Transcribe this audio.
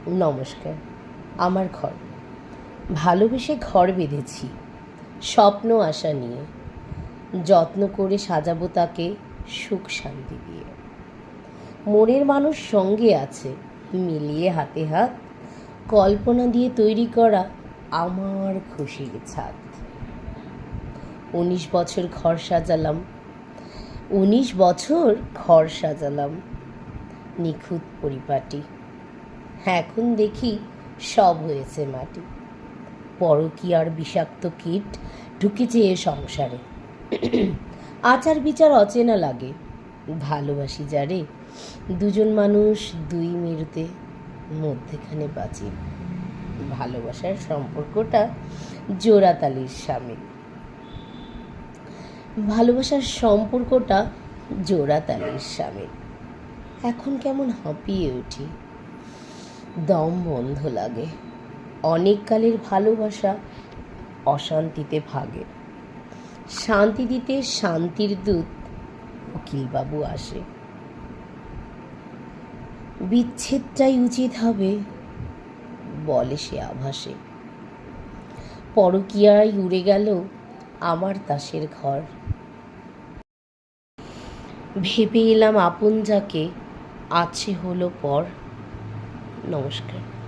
নমস্কার। আমার ঘর, ভালোবেসে ঘর বেঁধেছি স্বপ্ন আশা নিয়ে, যত্ন করে সাজাবো তাকে সুখ শান্তি দিয়ে। মনের মানুষ সঙ্গে আছে, মিলিয়ে হাতে হাত, কল্পনা দিয়ে তৈরি করা আমার খুশির ছাদ। 19 বছর ঘর সাজালাম, 19 বছর ঘর সাজালাম, নিখুঁত পরিপাটি। এখন দেখি সব হয়েছে মাটি। পরকীয়ার বিষাক্ত কীট ঢুকেছে এ সংসারে। আচার বিচার অচেনা লাগে, ভালোবাসি যারে, দুজন মানুষ দুই মেরুতে মধ্যেখানে বাঁচি। ভালোবাসার সম্পর্কটা জোড়াতালির সামিল। ভালোবাসার সম্পর্কটা জোড়াতালির সামিল। এখন কেমন হাঁপিয়ে উঠি, দম বন্ধ লাগে। অনেক কালের ভালোবাসা অশান্তিতে ভাগে। শান্তি দিতে শান্তির দূত উকিলবাবু আসে। বিচ্ছেদটাই উচিত হবে বলে সে আভাসে। পরকীয়ায় উড়ে গেল আমার তাসের ঘর। ভেবে এলাম আপন যাকে আছে হলো পর। নমস্কার।